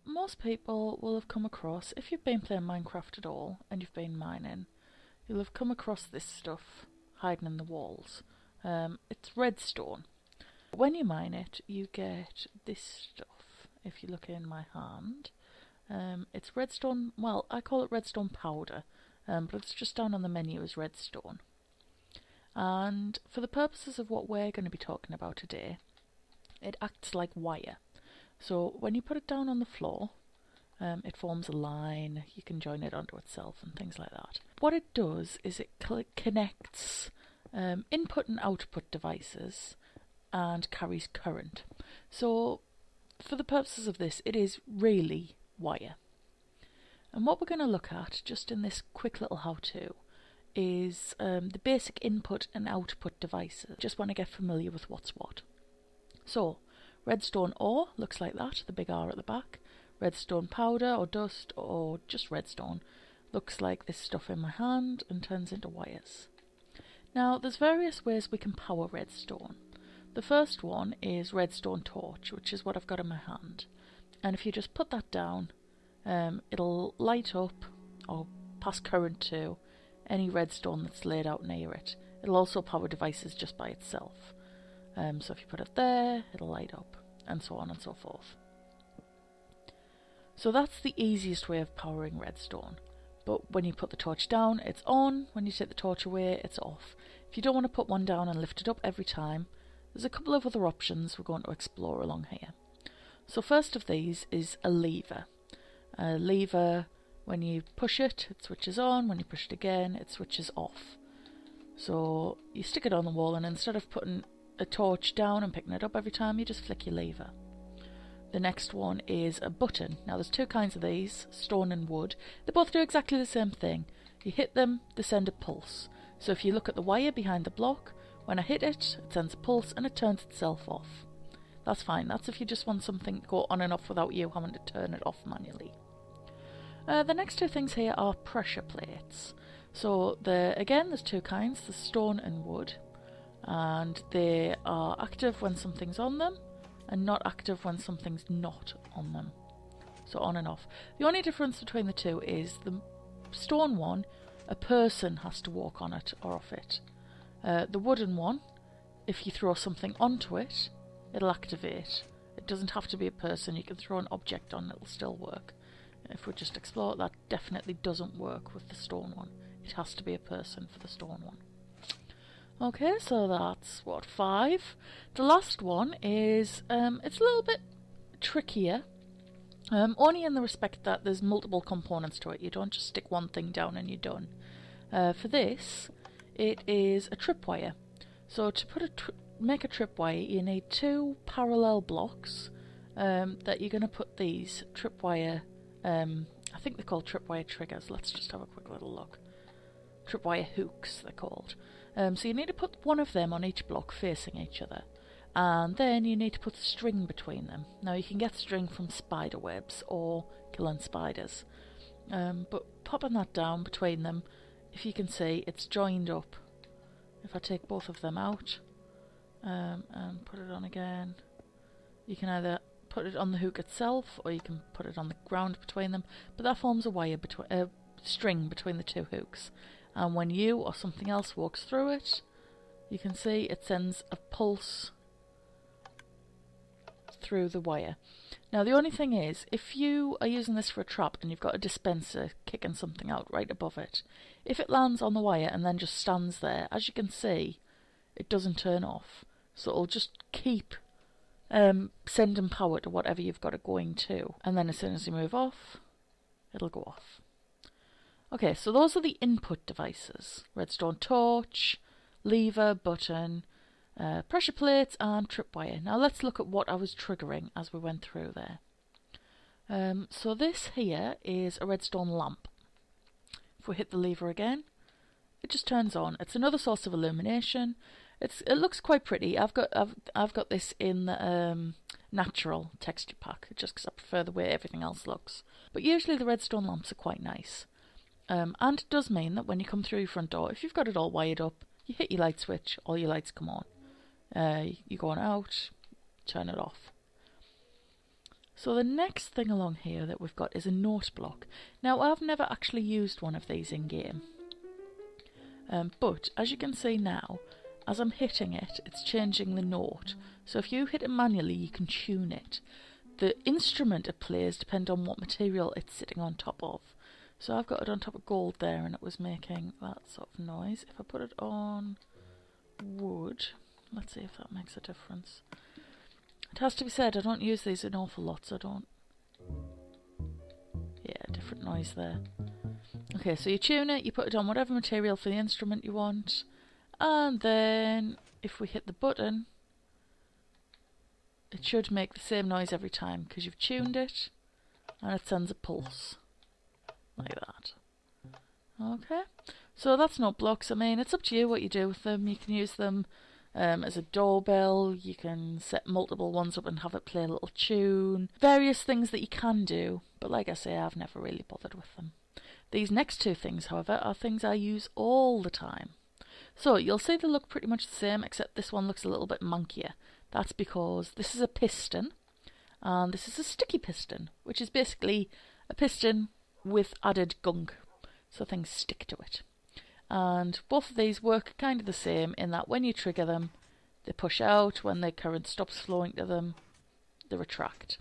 Most people will have come across, if you've been playing Minecraft at all and you've been mining, you'll have come across this stuff hiding in the walls. It's redstone. When you mine it, you get this stuff. If you look in my hand, it's redstone. Well, I call it redstone powder, but it's just down on the menu as redstone. And for the purposes of what we're going to be talking about today, it acts like wire. So when you put it down on the floor, it forms a line, you can join it onto itself and things like that. What it does is it connects input and output devices and carries current. So for the purposes of this, it is really wire. And what we're going to look at, just in this quick little how-to, is the basic input and output devices. Just want to get familiar with what's what. So, redstone ore looks like that, the big R at the back. Redstone powder or dust or just redstone looks like this stuff in my hand and turns into wires. Now there's various ways we can power redstone. The first one is redstone torch, which is what I've got in my hand. And if you just put that down, it'll light up or pass current to any redstone that's laid out near it. It'll also power devices just by itself. So if you put it there, it'll light up, and so on and so forth. So that's the easiest way of powering redstone. But when you put the torch down, it's on. When you take the torch away, it's off. If you don't want to put one down and lift it up every time, there's a couple of other options we're going to explore along here. So first of these is a lever. A lever, when you push it, it switches on. When you push it again, it switches off. So you stick it on the wall, and instead of putting a torch down and picking it up every time, you just flick your lever. The next one is a button. Now there's two kinds of these, stone and wood. They both do exactly the same thing. You hit them, they send a pulse. So if you look at the wire behind the block, when I hit it, it sends a pulse and it turns itself off. That's fine. That's if you just want something to go on and off without you having to turn it off manually. The next two things here are pressure plates. So again, there's two kinds, the stone and wood. And they are active when something's on them and not active when something's not on them. So on and off. The only difference between the two is the stone one, a person has to walk on it or off it. The wooden one, if you throw something onto it, it'll activate. It doesn't have to be a person, you can throw an object on, it'll still work. If we just explore it, that definitely doesn't work with the stone one. It has to be a person for the stone one. Okay, so that's, 5? The last one is, it's a little bit trickier, only in the respect that there's multiple components to it. You don't just stick one thing down and you're done. For this, it is a tripwire. So to make a tripwire, you need two parallel blocks that you're going to put these tripwire, I think they're called tripwire triggers. Let's just have a quick little look. Tripwire hooks, they're called. So you need to put one of them on each block facing each other, and then you need to put string between them. Now you can get string from spider webs or killing spiders, but popping that down between them, if you can see, it's joined up. If I take both of them out and put it on again, you can either put it on the hook itself or you can put it on the ground between them, but that forms a string between the two hooks. And when you or something else walks through it, you can see it sends a pulse through the wire. Now the only thing is, if you are using this for a trap and you've got a dispenser kicking something out right above it, if it lands on the wire and then just stands there, as you can see, it doesn't turn off. So it'll just keep sending power to whatever you've got it going to. And then as soon as you move off, it'll go off. Okay, so those are the input devices. Redstone torch, lever, button, pressure plates and tripwire. Now let's look at what I was triggering as we went through there. So this here is a redstone lamp. If we hit the lever again, it just turns on. It's another source of illumination. It looks quite pretty. I've got this in the natural texture pack, just because I prefer the way everything else looks. But usually the redstone lamps are quite nice. And it does mean that when you come through your front door, if you've got it all wired up, you hit your light switch, all your lights come on. You're going out, turn it off. So the next thing along here that we've got is a note block. Now I've never actually used one of these in game. But as you can see now, as I'm hitting it, it's changing the note. So if you hit it manually, you can tune it. The instrument it plays depends on what material it's sitting on top of. So I've got it on top of gold there and it was making that sort of noise. If I put it on wood, let's see if that makes a difference. It has to be said, I don't use these an awful lot, so I don't... Yeah, different noise there. Okay, so you tune it, you put it on whatever material for the instrument you want, and then if we hit the button, it should make the same noise every time because you've tuned it and it sends a pulse like that. Okay, so that's note blocks. I mean, it's up to you what you do with them. You can use them as a doorbell, you can set multiple ones up and have it play a little tune. Various things that you can do, but like I say, I've never really bothered with them. These next two things, however, are things I use all the time. So you'll see they look pretty much the same, except this one looks a little bit mankier. That's because this is a piston, and this is a sticky piston, which is basically a piston with added gunk, so things stick to it. And both of these work kind of the same in that when you trigger them, they push out. When the current stops flowing to them, they retract.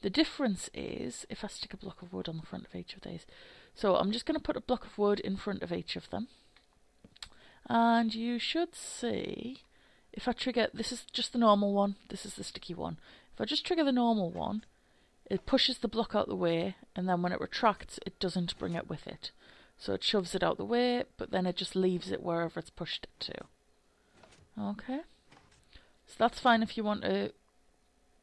The difference is, if I stick a block of wood on the front of each of these, so I'm just going to put a block of wood in front of each of them, and you should see, if I trigger, this is just the normal one, this is the sticky one. If I just trigger the normal one, it pushes the block out the way, and then when it retracts, it doesn't bring it with it. So it shoves it out the way, but then it just leaves it wherever it's pushed it to. Okay. So that's fine if you want to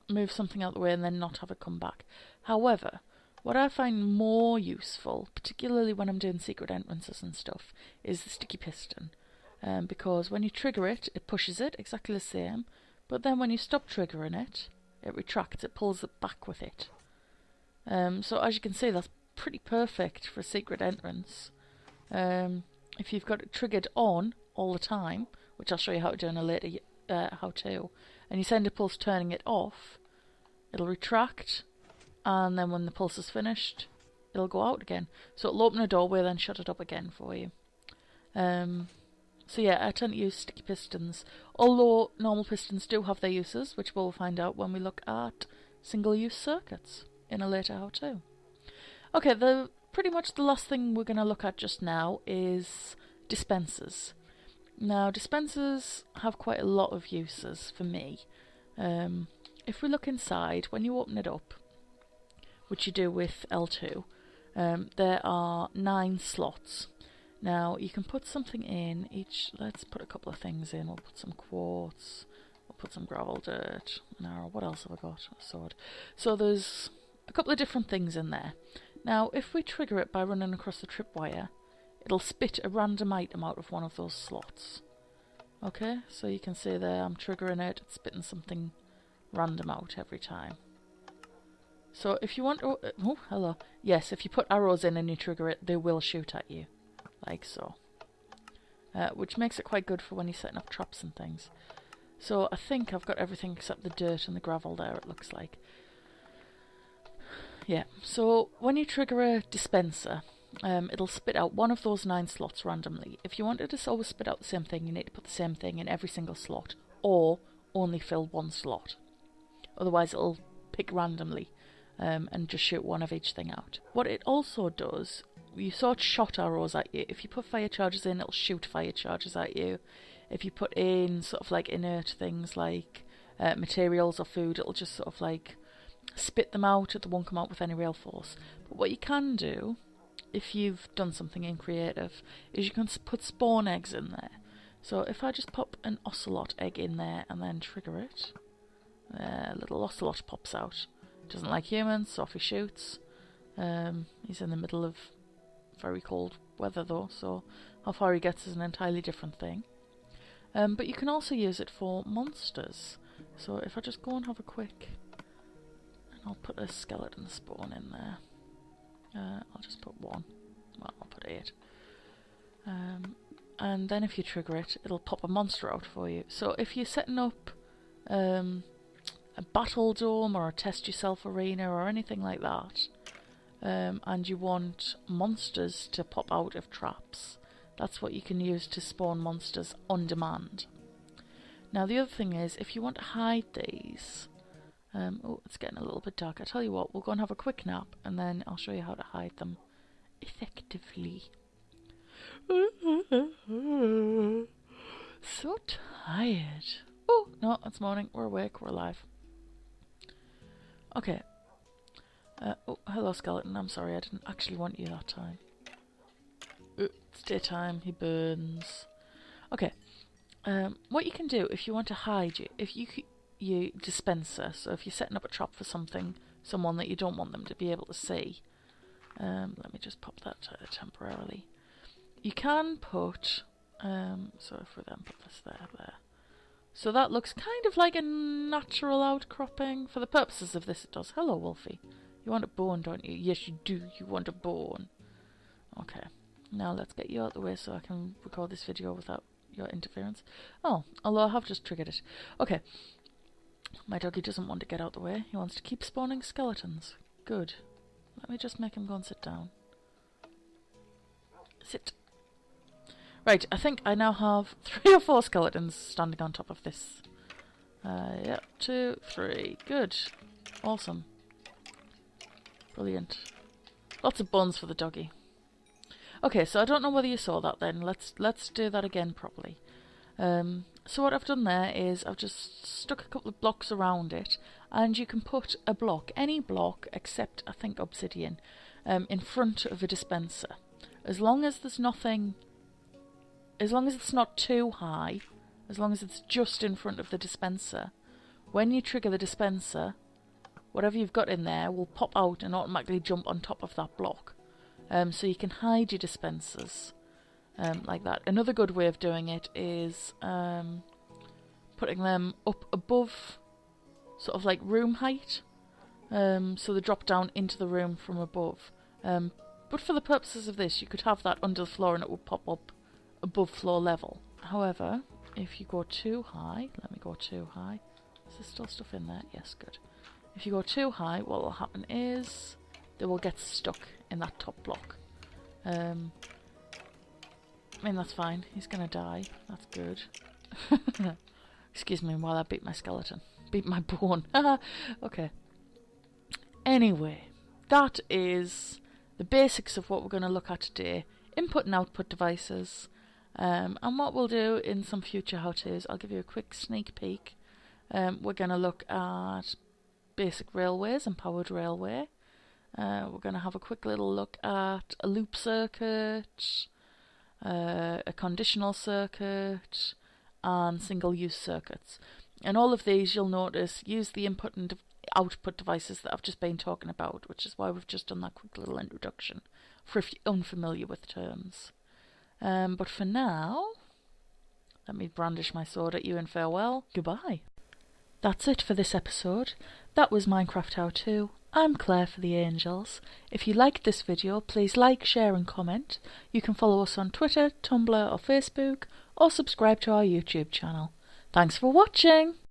move something out the way and then not have it come back. However, what I find more useful, particularly when I'm doing secret entrances and stuff, is the sticky piston. Because when you trigger it, it pushes it exactly the same, but then when you stop triggering it, it retracts, it pulls it back with it. So as you can see, that's pretty perfect for a secret entrance. If you've got it triggered on all the time, which I'll show you how to do in a later how-to, and you send a pulse turning it off, it'll retract, and then when the pulse is finished, it'll go out again. So it'll open a doorway, then shut it up again for you. So yeah, I tend to use sticky pistons, although normal pistons do have their uses, which we'll find out when we look at single-use circuits in a later how-to. Okay, pretty much the last thing we're going to look at just now is dispensers. Now, dispensers have quite a lot of uses for me. If we look inside, when you open it up, which you do with L2, there are 9 slots. Now, you can put something in each. Let's put a couple of things in. We'll put some quartz, we'll put some gravel, dirt. Now, what else have I got? A sword. So there's a couple of different things in there. Now, if we trigger it by running across the tripwire, it'll spit a random item out of one of those slots. Okay, so you can see there I'm triggering it, it's spitting something random out every time. So if you want to... oh, hello. Yes, if you put arrows in and you trigger it, they will shoot at you. Like so. Which makes it quite good for when you're setting up traps and things. So I think I've got everything except the dirt and the gravel there, it looks like. Yeah, so when you trigger a dispenser, it'll spit out one of those 9 slots randomly. If you wanted to always spit out the same thing, you need to put the same thing in every single slot, or only fill one slot. Otherwise it'll pick randomly and just shoot one of each thing out. What it also does, you saw it shot arrows at you. If you put fire charges in, it'll shoot fire charges at you. If you put in sort of like inert things like materials or food, it'll just sort of like spit them out. It won't come out with any real force. But what you can do, if you've done something in creative, is you can put spawn eggs in there. So if I just pop an ocelot egg in there and then trigger it, a little ocelot pops out. Doesn't like humans, so off he shoots. He's in the middle of very cold weather though, so how far he gets is an entirely different thing. But you can also use it for monsters. So if I just go and have a quick... and I'll put a skeleton spawn in there. I'll just put one. Well, I'll put 8. And then if you trigger it, it'll pop a monster out for you. So if you're setting up a battle dome or a test yourself arena or anything like that, and you want monsters to pop out of traps, that's what you can use to spawn monsters on demand. Now the other thing is, if you want to hide these, oh, it's getting a little bit dark. I tell you what, we'll go and have a quick nap, and then I'll show you how to hide them effectively. So tired. Oh, no, it's morning. We're awake. We're alive. Okay. Oh, hello, skeleton. I'm sorry, I didn't actually want you that time. It's daytime. He burns. Okay. What you can do if you want to hide your dispenser, so if you're setting up a trap for someone that you don't want them to be able to see, let me just pop that temporarily. You can put, so if we then put this there. So that looks kind of like a natural outcropping. For the purposes of this it does. Hello, Wolfie. You want a bone, don't you? Yes, you do. You want a bone. Okay. Now let's get you out of the way so I can record this video without your interference. Oh, although I have just triggered it. Okay. My doggy doesn't want to get out of the way. He wants to keep spawning skeletons. Good. Let me just make him go and sit down. Sit. Right, I think I now have 3 or 4 skeletons standing on top of this. Yeah, 2, 3. Good. Awesome. Brilliant. Lots of bones for the doggy. Okay, so I don't know whether you saw that then. Let's do that again properly. So what I've done there is I've just stuck a couple of blocks around it, and you can put a block, any block except I think obsidian, in front of a dispenser. As long as there's nothing, as long as it's not too high, as long as it's just in front of the dispenser, when you trigger the dispenser, whatever you've got in there will pop out and automatically jump on top of that block. So you can hide your dispensers like that. Another good way of doing it is putting them up above, sort of like room height, so they drop down into the room from above. But for the purposes of this, you could have that under the floor and it would pop up above floor level. However, if you go too high, let me go too high. Is there still stuff in there? Yes, good. If you go too high, what will happen is they will get stuck in that top block. I mean, that's fine. He's gonna die. That's good. Excuse me while I beat my skeleton. Beat my bone. Okay. Anyway, that is the basics of what we're going to look at today. Input and output devices. And what we'll do in some future how-tos, I'll give you a quick sneak peek. We're going to look at basic railways and powered railway. We're going to have a quick little look at a loop circuit, a conditional circuit, and single-use circuits. And all of these, you'll notice, use the input and output devices that I've just been talking about, which is why we've just done that quick little introduction, for if you're unfamiliar with terms. But for now, let me brandish my sword at you in farewell. Goodbye. That's it for this episode. That was Minecraft How To. I'm Claire for the Angels. If you liked this video, please like, share and comment. You can follow us on Twitter, Tumblr or Facebook, or subscribe to our YouTube channel. Thanks for watching!